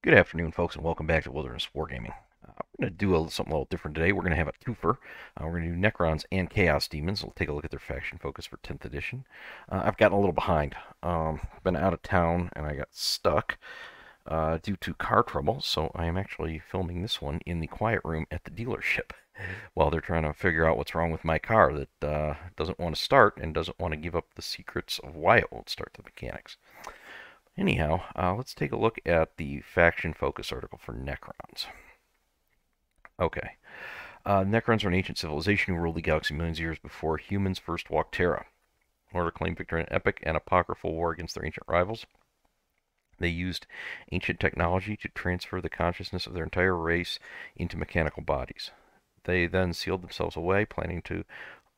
Good afternoon, folks, and welcome back to Wilderness Wargaming. We're going to do something a little different today. We're going to have a twofer. We're going to do Necrons and Chaos Demons. We'll take a look at their faction focus for 10th edition. I've gotten a little behind. Been out of town, and I got stuck due to car trouble, so I am actually filming this one in the quiet room at the dealership while they're trying to figure out what's wrong with my car that doesn't want to start and doesn't want to give up the secrets of why it won't start the mechanics. Anyhow, let's take a look at the faction focus article for Necrons. Okay. Necrons are an ancient civilization who ruled the galaxy millions of years before humans first walked Terra. In order to claim victory in an epic and apocryphal war against their ancient rivals, they used ancient technology to transfer the consciousness of their entire race into mechanical bodies. They then sealed themselves away, planning to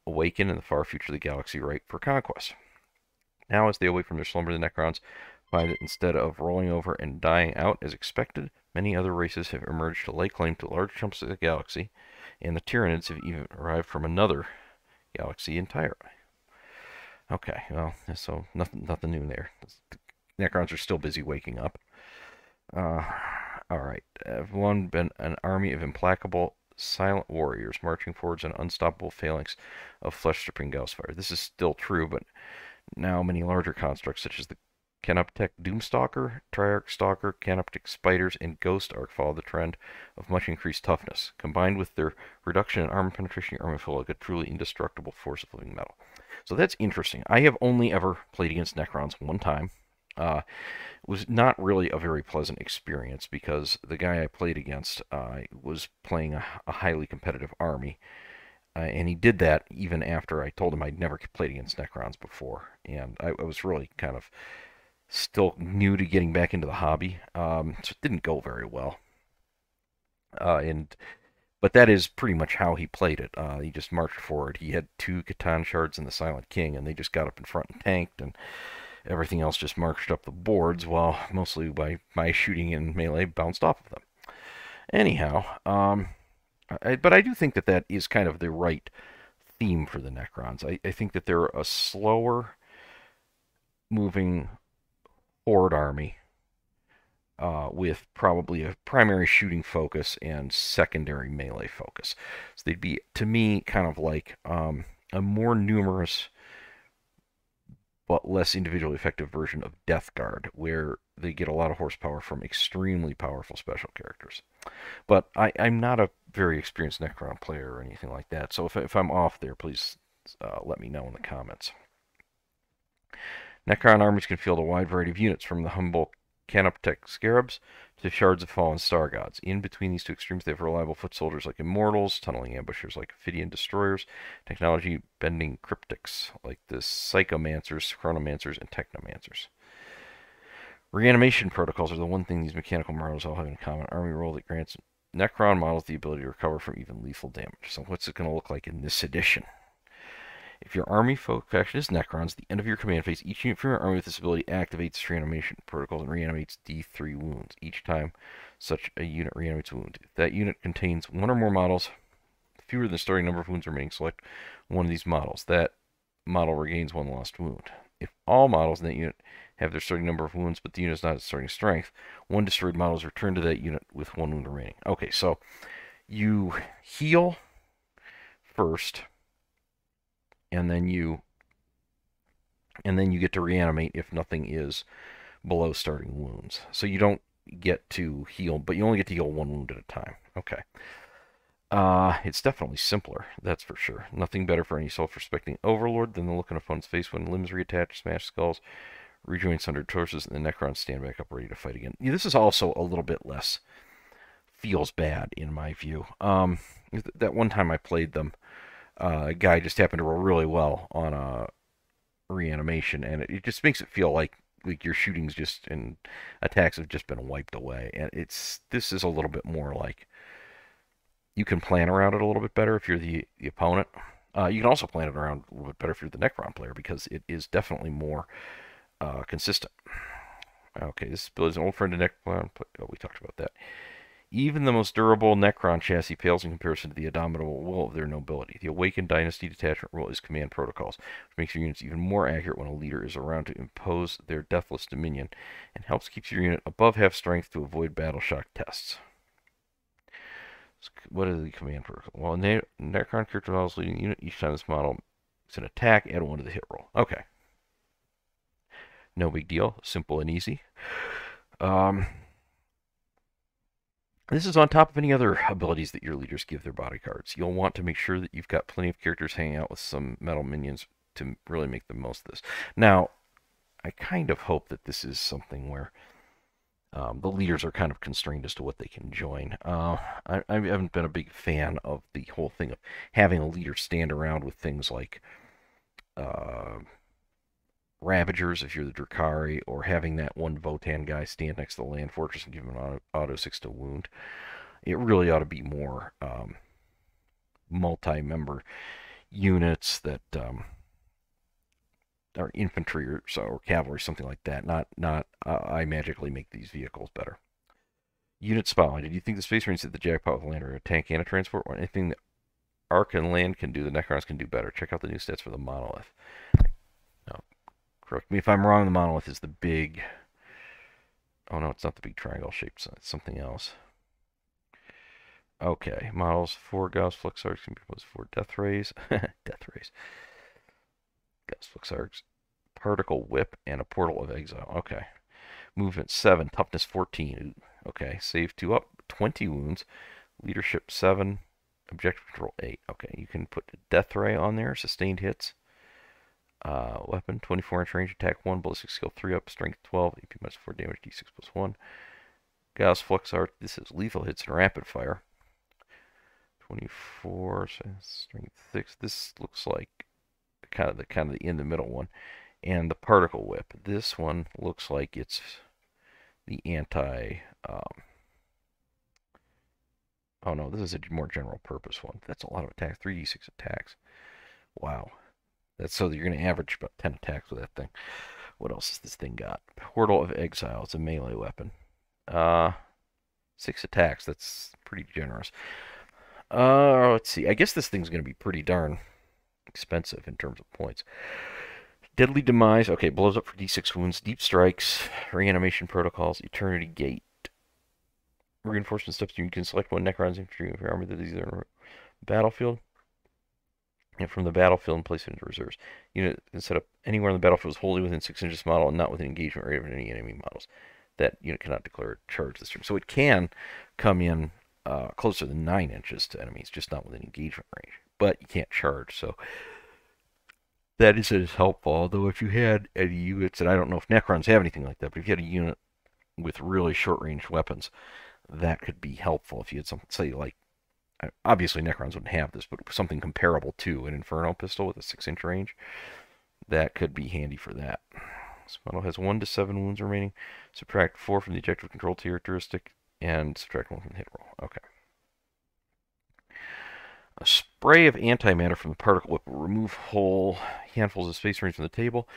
awaken in the far future of the galaxy ripe for conquest. Now, as they awake from their slumber, the Necrons find that instead of rolling over and dying out as expected, many other races have emerged to lay claim to large chunks of the galaxy, and the Tyranids have even arrived from another galaxy entirely. Okay, well, so nothing new there. The Necrons are still busy waking up. Alright, one been an army of implacable, silent warriors marching forwards an unstoppable phalanx of flesh-stripping gaussfire. This is still true, but now many larger constructs, such as the Canoptek Doomstalker, Triarch Stalker, Canoptek Spiders, and Ghost Arc follow the trend of much increased toughness. Combined with their reduction in armor penetration, your army feel like a truly indestructible force of living metal. So that's interesting. I have only ever played against Necrons one time. It was not really a very pleasant experience because the guy I played against was playing a highly competitive army. And he did that even after I told him I'd never played against Necrons before. And I was really kind of still new to getting back into the hobby, so it didn't go very well. But that is pretty much how he played it. He just marched forward. He had two Catan shards and the Silent King, and they just got up in front and tanked, and everything else just marched up the boards, while mostly by my shooting and melee bounced off of them. Anyhow, but I do think that that is kind of the right theme for the Necrons. I think that they're a slower moving horde army with probably a primary shooting focus and secondary melee focus. So they'd be, to me, kind of like a more numerous but less individually effective version of Death Guard, where they get a lot of horsepower from extremely powerful special characters. But I'm not a very experienced Necron player or anything like that, so if I'm off there, please let me know in the comments. Necron armies can field a wide variety of units, from the humble Canoptek Scarabs to shards of fallen star gods. In between these two extremes, they have reliable foot soldiers like Immortals, tunneling ambushers like Ophidian Destroyers, technology-bending cryptics like the Psychomancers, Chronomancers, and Technomancers. Reanimation protocols are the one thing these mechanical models all have in common. Army role that grants Necron models the ability to recover from even lethal damage. So what's it going to look like in this edition? If your army faction is Necrons, at the end of your command phase, each unit from your army with this ability activates reanimation protocols and reanimates D3 wounds. Each time such a unit reanimates a wound. If that unit contains one or more models, fewer than the starting number of wounds remaining, select one of these models. That model regains one lost wound. If all models in that unit have their starting number of wounds, but the unit is not at starting strength, one destroyed model is returned to that unit with one wound remaining. Okay, so you heal first, and then you get to reanimate if nothing is below starting wounds. So you don't get to heal, but you only get to heal one wound at a time. Okay. It's definitely simpler, that's for sure. Nothing better for any self-respecting overlord than the look on a opponent's face when limbs reattach, smash skulls, rejoin sundered torsos, and the Necrons stand back up ready to fight again. Yeah, this is also a little bit less feels bad in my view. That one time I played them, a guy just happened to roll really well on a reanimation, and it just makes it feel like your shooting's just and attacks have just been wiped away. And this is a little bit more like you can plan around it a little bit better if you're the opponent. You can also plan it around a little bit better if you're the Necron player, because it is definitely more consistent. Okay, this ability is an old friend of Necron. Oh, we talked about that. Even the most durable Necron chassis pales in comparison to the indomitable will of their nobility. The Awakened Dynasty detachment rule is command protocols, which makes your units even more accurate when a leader is around to impose their deathless dominion, and helps keep your unit above half strength to avoid battle shock tests. What is the command protocol? Well, Necron character models leading unit each time this model makes an attack, add 1 to the hit roll. Okay. No big deal. Simple and easy. This is on top of any other abilities that your leaders give their bodyguards. You'll want to make sure that you've got plenty of characters hanging out with some metal minions to really make the most of this. Now, I kind of hope that this is something where the leaders are kind of constrained as to what they can join. I haven't been a big fan of the whole thing of having a leader stand around with things like Ravagers if you're the Drakari, or having that one Votan guy stand next to the Land Fortress and give him an auto 6 to wound. It really ought to be more multi-member units that are infantry or cavalry, something like that. Not I magically make these vehicles better. Unit spotlight. Did you think the Space Marines hit the jackpot with land or a tank and a transport, or anything that Arc and Land can do, the Necrons can do better? Check out the new stats for the Monolith. No, correct me if I'm wrong. The Monolith is the big. Oh no, it's not the big triangle shape. It's something else. Okay, models 4 Gauss Flux Arcs can be proposed 4 Death Rays. Death Rays. Gauss Flux Arcs. Particle Whip and a Portal of Exile. Okay. Movement 7. Toughness 14. Okay. Save 2 up. 20 wounds. Leadership 7. Objective Control 8. Okay. You can put Death Ray on there. Sustained hits. Weapon 24-inch range. Attack 1. Ballistic skill 3 up. Strength 12. AP minus 4 damage. D6 plus 1. Gauss Flux Arc. This is lethal hits and rapid fire. 24, strength 6. This looks like kind of the in the middle one, and the particle whip. This one looks like it's the anti. Oh no, this is a more general purpose one. That's a lot of attacks. 3d6 attacks. Wow, that's so that you're going to average about 10 attacks with that thing. What else has this thing got? Portal of Exile. It's a melee weapon. 6 attacks. That's pretty generous. Let's see. I guess this thing's going to be pretty darn expensive in terms of points. Deadly Demise. Okay, blows up for D6 wounds. Deep Strikes. Reanimation Protocols. Eternity Gate. Reinforcement steps. You can select one Necron's infantry of your army that is either in the battlefield. And from the battlefield and place it into reserves. Unit can set up anywhere on the battlefield is wholly within 6 inches model and not within engagement rate of any enemy models. That unit cannot declare a charge this turn. So it can come in closer than 9 inches to enemies, just not within engagement range. But you can't charge, so that isn't as helpful. Although if you had any units, and I don't know if Necrons have anything like that, but if you had a unit with really short-range weapons, that could be helpful. If you had something, say, like, obviously Necrons wouldn't have this, but something comparable to an Inferno pistol with a 6-inch range, that could be handy for that. This model has 1 to 7 wounds remaining. Subtract 4 from the objective control characteristic, and subtract 1 from the hit roll. Okay. A spray of antimatter from the particle whip will remove whole handfuls of Space Marines from the table,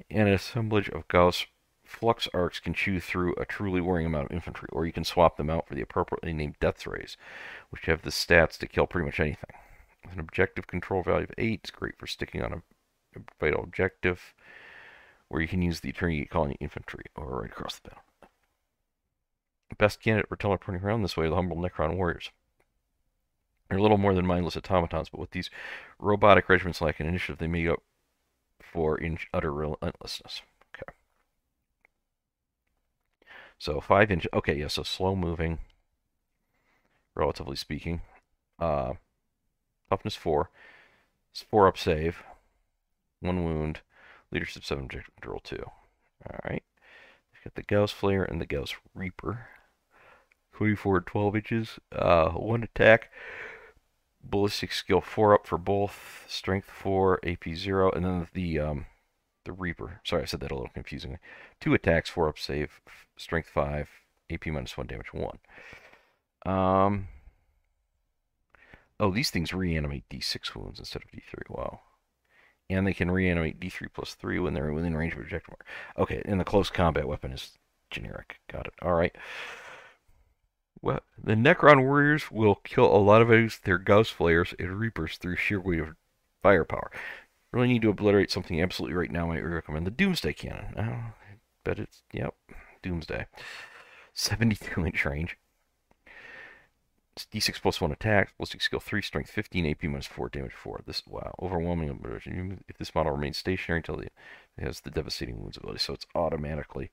and an assemblage of Gauss Flux Arcs can chew through a truly worrying amount of infantry, or you can swap them out for the appropriately named Death Rays, which have the stats to kill pretty much anything. With an objective control value of 8, it's great for sticking on a vital objective, where you can use the Eternity calling infantry, or right across the battle. Best candidate for teleporting around this way are the humble Necron warriors. They're a little more than mindless automatons, but with these robotic regiments like an initiative, they make up for in utter relentlessness. Okay. So 5 inch. Okay, yeah, so slow moving, relatively speaking. Toughness 4. It's 4 up save. 1 wound. Leadership 7, objective control 2. Alright. Got the Gauss Flare and the Gauss Reaper. 24 12 inches. 1 attack. Ballistic skill 4 up for both. Strength 4, AP 0, and then the Reaper. Sorry, I said that a little confusingly. 2 attacks, 4 up save, Strength 5, AP minus 1, damage 1. Oh, these things reanimate D6 wounds instead of D3. Wow. And they can reanimate D3 plus 3 when they're within range of objective mark. Okay, and the close combat weapon is generic. Got it. All right. Well, the Necron warriors will kill a lot of enemies with their Gauss flares and Reapers through sheer weight of firepower. Really need to obliterate something absolutely right now. I recommend the Doomsday Cannon. Oh, bet it's, yep, Doomsday. 72-inch range. It's D6 plus 1 attack, ballistic skill 3, strength 15, AP minus 4, damage 4. This, wow, overwhelming obliteration. If this model remains stationary until it has the devastating wounds ability, so it's automatically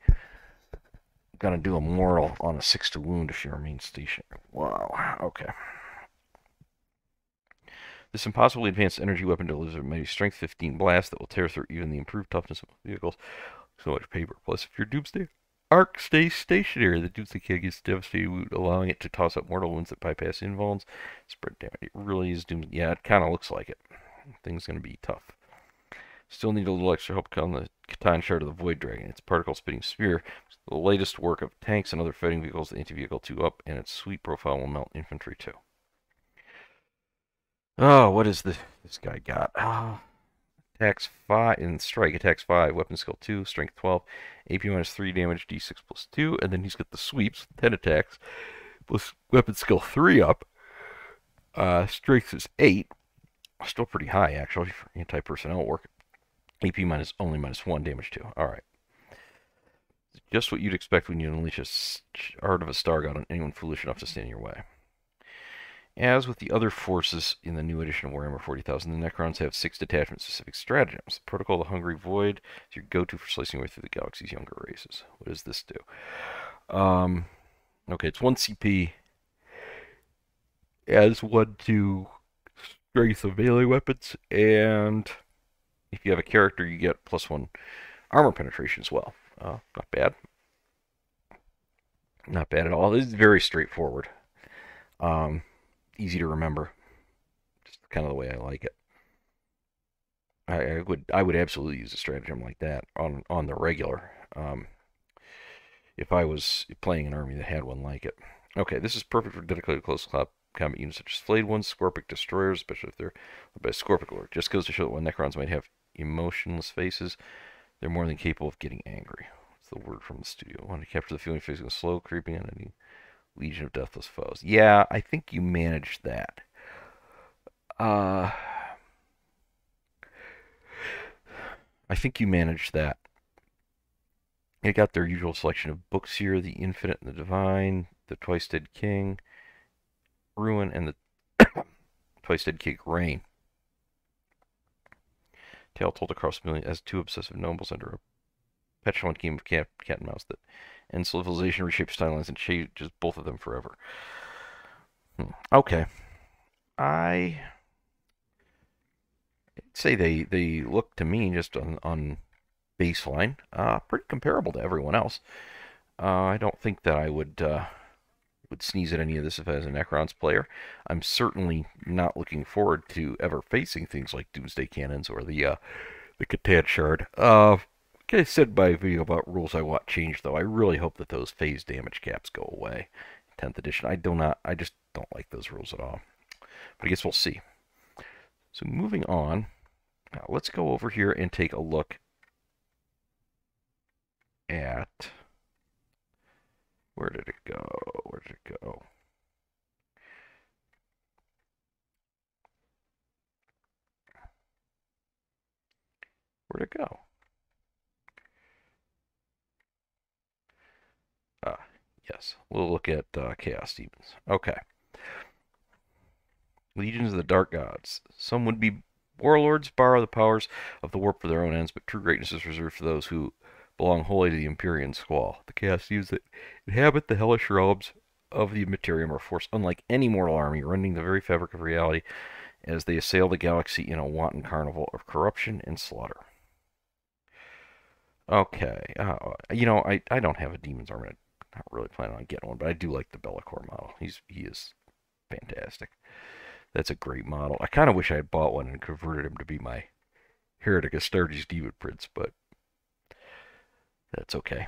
gonna do a mortal on a 6 to wound if you remain stationary. Wow, okay. This impossibly advanced energy weapon delivers a mighty strength 15 blast that will tear through even the improved toughness of vehicles. So much paper. Plus, if your Doomsday arc stays stationary, the Doomsday Kid gets devastated wound, allowing it to toss up mortal wounds that bypass invulns. Spread damage. It really is Doom. Yeah, it kind of looks like it. Thing's going to be tough. Still need a little extra help on the Catan Shard of the Void Dragon. Its particle spitting spear is the latest work of tanks and other fighting vehicles, the anti-vehicle 2 up, and its sweet profile will melt infantry too. Oh, what is this guy got? Ah. Attacks 5 and strike. Attacks 5, weapon skill 2, strength 12, AP minus 3, damage D6 plus 2, and then he's got the sweeps, 10 attacks, plus weapon skill 3 up. Strength is 8, still pretty high actually for anti-personnel work. AP minus only minus 1, damage 2. Alright. Just what you'd expect when you unleash a Shard of a Star God on anyone foolish enough to stand in your way. As with the other forces in the new edition of Warhammer 40,000, the Necrons have 6 detachment-specific stratagems. The Protocol of the Hungry Void is your go-to for slicing your way through the galaxy's younger races. What does this do? Okay, it's 1 CP. Adds 1 to strength of melee weapons, and if you have a character, you get +1 armor penetration as well. Not bad. Not bad at all. This is very straightforward. Easy to remember. Just kind of the way I like it. I would absolutely use a stratagem like that on the regular. If I was playing an army that had one like it. Okay, this is perfect for dedicated close combat units such as flayed ones, Scorpic destroyers, especially if they're led by a Scorpic lord. Just goes to show that when Necrons might have emotionless faces, they're more than capable of getting angry. What's the word from the studio? Want to capture the feeling of facing a slow creeping on any legion of deathless foes. Yeah, I think you managed that. I think you managed that. They got their usual selection of books here: the Infinite and the Divine, the Twice Dead King, Ruin, and the Twice Dead King Reign. Tale told across a million as 2 obsessive nobles under a petulant game of cat and mouse that ends civilization, reshapes timelines, and changes both of them forever. Okay. I'd say they look to me, just on baseline, pretty comparable to everyone else. I don't think that I would sneeze at any of this if I was a Necrons player. I'm certainly not looking forward to ever facing things like Doomsday Cannons or the Catan Shard. Like I said in my video about rules I want changed, though, I really hope that those phase damage caps go away. 10th edition. I just don't like those rules at all. But I guess we'll see. So moving on, let's go over here and take a look at, where did it go? Where did it go? Where'd it go? Yes, we'll look at Chaos Demons. Okay. Legions of the Dark Gods. Some would-be warlords borrow the powers of the warp for their own ends, but true greatness is reserved for those who belong wholly to the Empyrean Squall. The Chaos Demons that inhabit the hellish realms of the Materium are forced unlike any mortal army, rending the very fabric of reality as they assail the galaxy in a wanton carnival of corruption and slaughter. Okay, I don't have a Demon's army. I'm not really planning on getting one, but I do like the Bellicor model. He is fantastic. That's a great model. I kind of wish I had bought one and converted him to be my Heretic Astartes Demon Prince, but that's okay.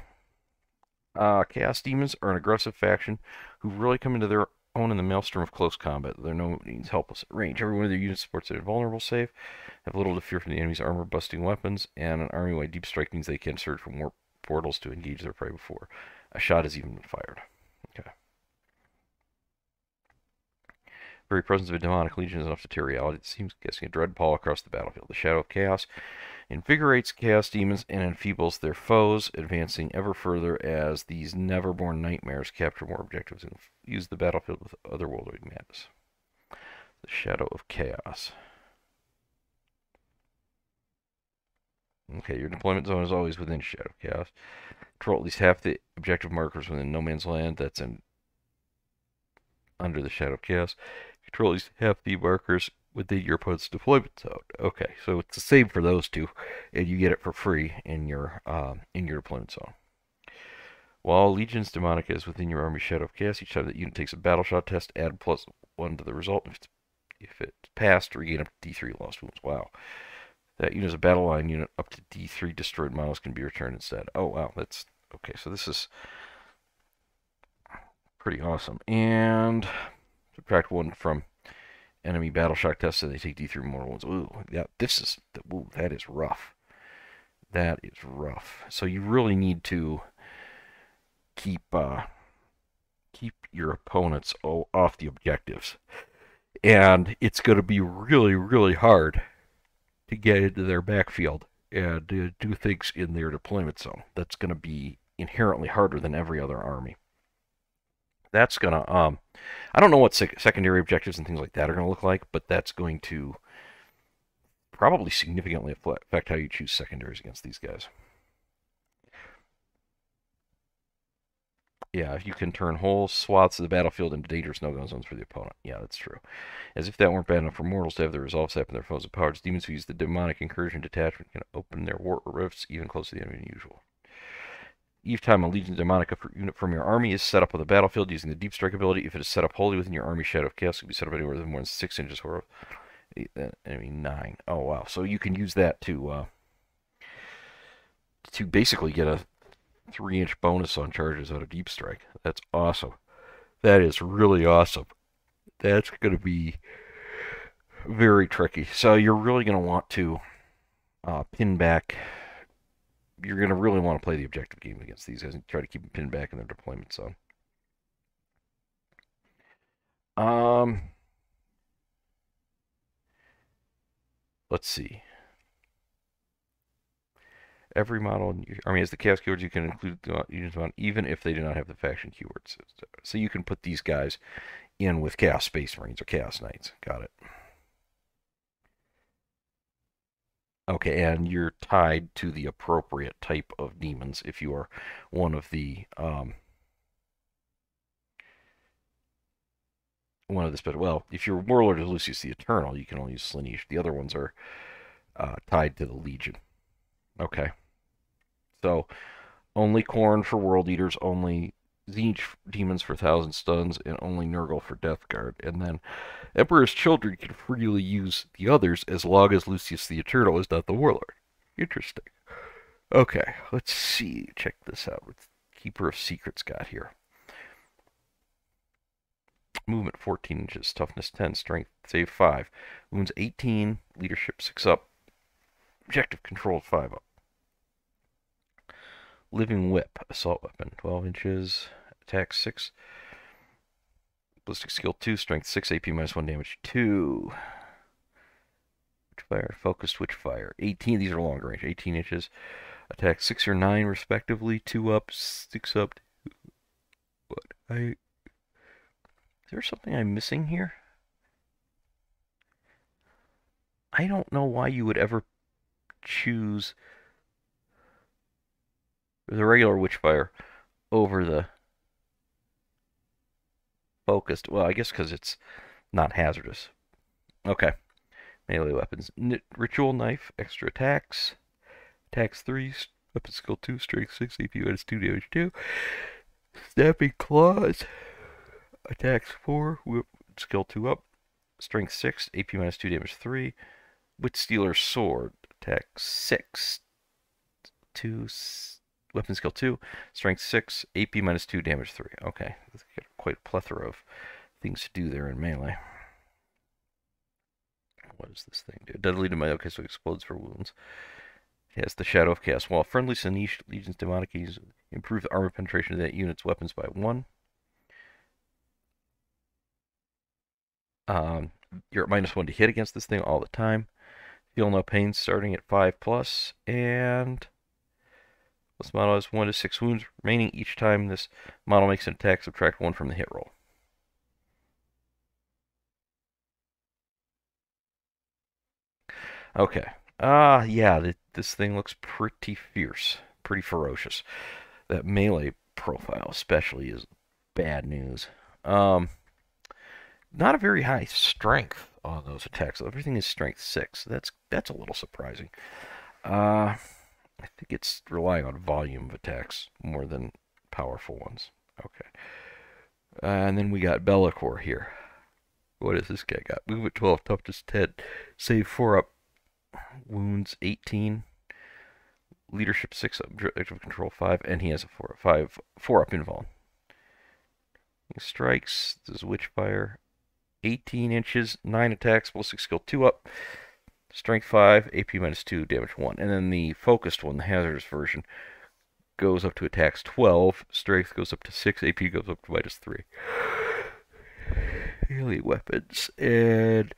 Chaos Demons are an aggressive faction who really come into their own in the maelstrom of close combat. They're no means helpless at range. Every one of their units supports an invulnerable save, have little to fear from the enemy's armor-busting weapons, and an army-wide deep strike means they can surge from warp portals to engage their prey before a shot has even been fired. Okay. Very presence of a demonic legion is enough to tear reality. It seems casting a dread pall across the battlefield. The shadow of chaos invigorates chaos demons and enfeebles their foes, advancing ever further as these never-born nightmares capture more objectives and use the battlefield with otherworldly madness. The shadow of chaos. Okay, your deployment zone is always within shadow of chaos. Control at least half the objective markers within no man's land. That's under the shadow of chaos. Control at least half the markers within your opponent's deployment zone. Okay, so it's the same for those two, and you get it for free in your deployment zone. While Legion's Demonica is within your army shadow of chaos, each time that unit takes a battle shot test, add +1 to the result. If it's passed, regain up to D3 lost wounds. Wow. That unit is a battle line unit. Up to D3 destroyed models can be returned instead. Oh, wow. That's okay. So this is pretty awesome. And subtract 1 from enemy battle shock test, so they take D3 mortal wounds. Ooh, yeah, ooh, that is rough. That is rough. So you really need to keep your opponents off the objectives, and it's going to be really, really hard to get into their backfield and do things in their deployment zone. That's going to be inherently harder than every other army. That's going to, I don't know what secondary objectives and things like that are going to look like, but that's going to probably significantly affect how you choose secondaries against these guys. Yeah, you can turn whole swaths of the battlefield into dangerous no-go zones for the opponent. Yeah, that's true. As if that weren't bad enough for mortals to have their resolve sap in their foes' powers, demons who use the demonic incursion detachment can open their war rifts even closer to the enemy than usual. Each time a Legion Demonica unit from your army is set up on the battlefield using the Deep Strike ability, if it is set up wholly within your army, Shadow of Chaos can be set up anywhere more than 6 inches horror. Enemy 9. Oh, wow. So you can use that to basically get a 3-inch bonus on charges out of Deep Strike. That's awesome. That is really awesome. That's going to be very tricky. So you're really going to want to pin back. You're going to really want to play the objective game against these guys and try to keep them pinned back in their deployment zone. Let's see. Every model in your army has the chaos keywords. You can include units on even if they do not have the faction keywords. So you can put these guys in with Chaos Space Marines or Chaos Knights. Got it. Okay, and you're tied to the appropriate type of demons if you are one of the special. Well, if you're Warlord of Lucius the Eternal, you can only use Slaanesh. The other ones are tied to the Legion. Okay. So, only Khorne for World Eaters, only Tzeentch Demons for 1,000 stuns, and only Nurgle for Death Guard. And then Emperor's Children can freely use the others as long as Lucius the Eternal is not the Warlord. Interesting. Okay, let's see. Check this out. What's Keeper of Secrets got here? Movement 14 inches, toughness 10, strength save 5, wounds 18, leadership 6 up, objective control 5 up. Living Whip, assault weapon, 12 inches, attack 6, ballistic skill 2, strength 6, AP minus 1, damage 2. Witchfire, focused Witchfire, 18, these are longer range, 18 inches, attack 6 or 9 respectively, 2 up, 6 up. What? Is there something I'm missing here? I don't know why you would ever choose the regular Witchfire over the focused. Well, I guess because it's not hazardous. Okay. Melee weapons. Ritual Knife, extra attacks. Attacks 3, weapon skill 2, strength 6, AP minus 2, damage 2. Snapping Claws. Attacks 4, skill 2 up. Strength 6, AP minus 2, damage 3. Witstealer's Sword. Attack 6. 2, weapon skill 2, strength 6, AP minus 2, damage 3. Okay, that's quite a plethora of things to do there in melee. What does this thing do? Deadly to melee. Okay, so it explodes for wounds. It has the Shadow of Chaos. While friendly Slaanesh Legion's Demonica improve the armor penetration of that unit's weapons by 1. You're at -1 to hit against this thing all the time. Feel no pain starting at 5+, and this model has 1 to 6 wounds remaining each time this model makes an attack. Subtract 1 from the hit roll. Okay. Yeah, this thing looks pretty fierce, pretty ferocious. That melee profile especially is bad news. Not a very high strength on those attacks. Everything is strength 6. That's a little surprising. I think it's relying on volume of attacks more than powerful ones. Okay. And then we got Be'lakor here. What has this guy got? Movement 12, toughness 10, save 4 up, wounds 18, leadership 6 up, active control 5, and he has a 4 up invuln. He strikes, does Witchfire, 18 inches, 9 attacks, ballistic skill 2 up, strength 5, AP -2, damage 1. And then the focused one, the hazardous version, goes up to attacks 12, strength goes up to 6, AP goes up to -3. Melee weapons, and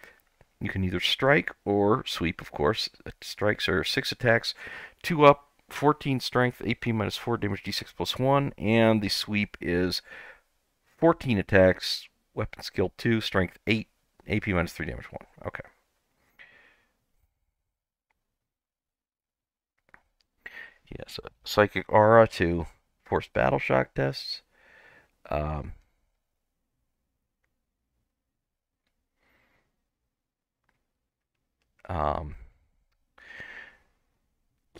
you can either strike or sweep, of course. Strikes are 6 attacks, 2 up, 14 strength, AP -4, damage d6 +1, and the sweep is 14 attacks, weapon skill 2, strength 8, AP -3, damage 1. Okay. Yes, Psychic Aura to force battle shock tests. Um, um,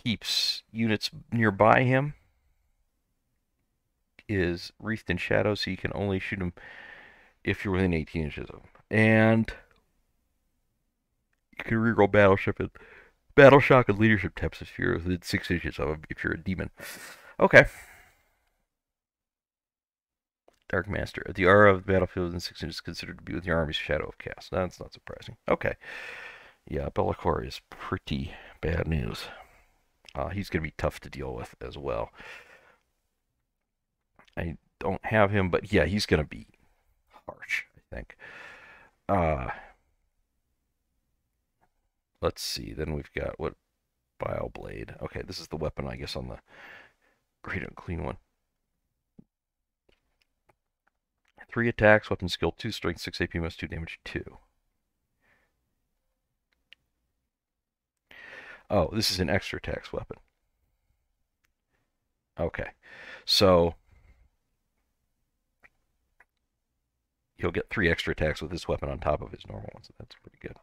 keeps units nearby him. Is wreathed in shadow, so you can only shoot him if you're within 18 inches of him. And you can reroll battle shock and leadership tests if you're within 6 inches of him, if you're a demon. Okay. Dark Master. The aura of the battlefield within 6 inches is considered to be within your army's shadow of chaos. That's not surprising. Okay. Yeah, Be'lakor is pretty bad news. He's going to be tough to deal with as well. I don't have him, but yeah, he's going to be harsh, I think. Let's see. Then we've got what? Bile Blade. Okay, this is the weapon, I guess, on the Great Unclean one. 3 attacks, weapon skill 2, strength 6, AP -2, damage 2. Oh, this is an extra attacks weapon. Okay, so he'll get 3 extra attacks with this weapon on top of his normal one, so that's pretty good.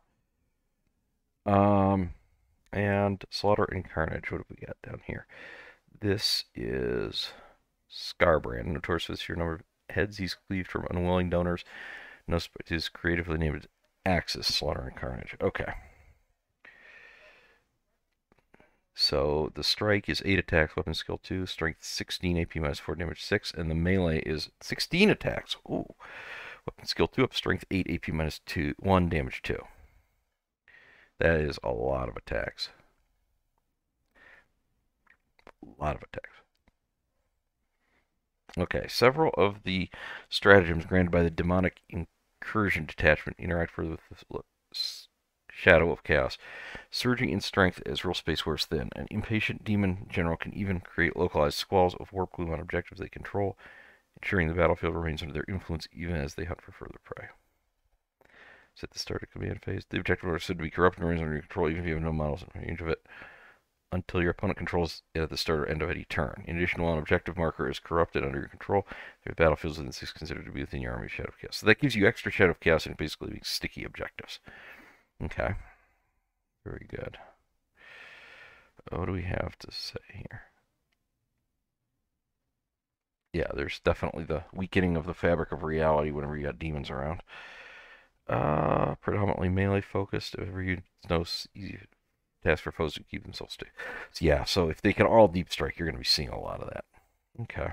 And Slaughter and Carnage. What have we got down here? This is Scarbrand, notorious for the sheer number of heads he's cleaved from unwilling donors. No, is creatively named Axis, Slaughter and Carnage. Okay. So the strike is 8 attacks, weapon skill 2, strength 16, AP -4, damage 6, and the melee is 16 attacks. Ooh. Weapon skill 2 up, strength 8, AP -2, 1, damage 2. That is a lot of attacks. A lot of attacks. Okay, several of the stratagems granted by the demonic incursion detachment interact further with the shadow of chaos. Surging in strength as real space wears thin. An impatient demon general can even create localized squalls of warp gloom on objectives they control, ensuring the battlefield remains under their influence even as they hunt for further prey. Set the start of command phase. The objective order is said to be corrupt and remains under your control even if you have no models in range of it until your opponent controls it at the start or end of any turn. In addition, while an objective marker is corrupted under your control, the battlefield within 6 considered to be within your army's shadow of chaos. So that gives you extra shadow of chaos and basically makes sticky objectives. Okay. Very good. What do we have to say here? Yeah, there's definitely the weakening of the fabric of reality whenever you got demons around. Predominantly melee focused. Whenever you know easy task for foes to keep themselves stable. So yeah, so if they can all deep strike, you're going to be seeing a lot of that. Okay.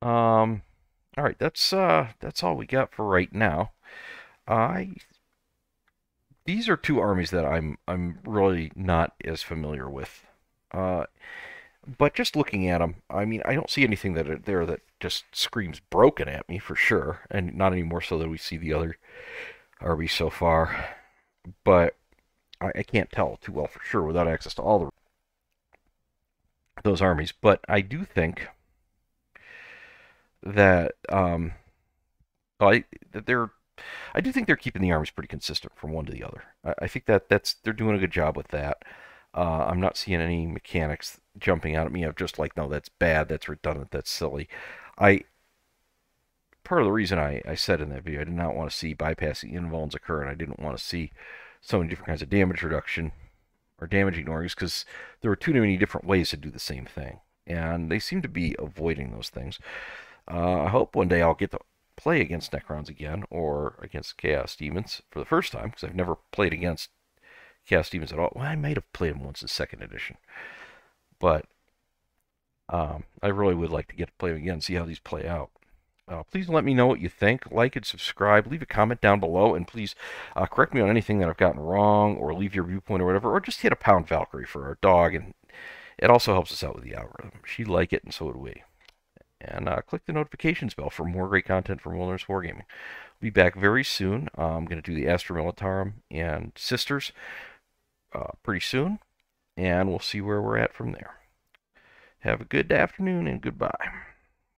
All right, that's all we got for right now. These are 2 armies that I'm really not as familiar with. But just looking at them, I mean, I don't see anything that are there that just screams broken at me for sure, and not any more so than we see the other armies so far. But I can't tell too well for sure without access to all those armies. But I do think that that I do think they're keeping the armies pretty consistent from one to the other. I think that's they're doing a good job with that. I'm not seeing any mechanics jumping out at me of just like, no, that's bad, that's redundant, that's silly. I Part of the reason I said in that video I did not want to see bypassing invulns occur, and I didn't want to see so many different kinds of damage reduction or damage ignorings because there were too many different ways to do the same thing, and they seem to be avoiding those things. I hope one day I'll get to play against Necrons again or against Chaos Demons for the first time because I've never played against Chaos Demons at all. Well, I might have played them once in second edition, but I really would like to get to play them again and see how these play out. Please let me know what you think. Like and subscribe. Leave a comment down below, and please correct me on anything that I've gotten wrong, or leave your viewpoint or whatever, or just hit a pound Valkyrie for our dog, and it also helps us out with the algorithm. She'd like it, and so would we. And click the notifications bell for more great content from Wilderness Wargaming. We'll be back very soon. I'm going to do the Astra Militarum and Sisters pretty soon, and we'll see where we're at from there. Have a good afternoon, and goodbye.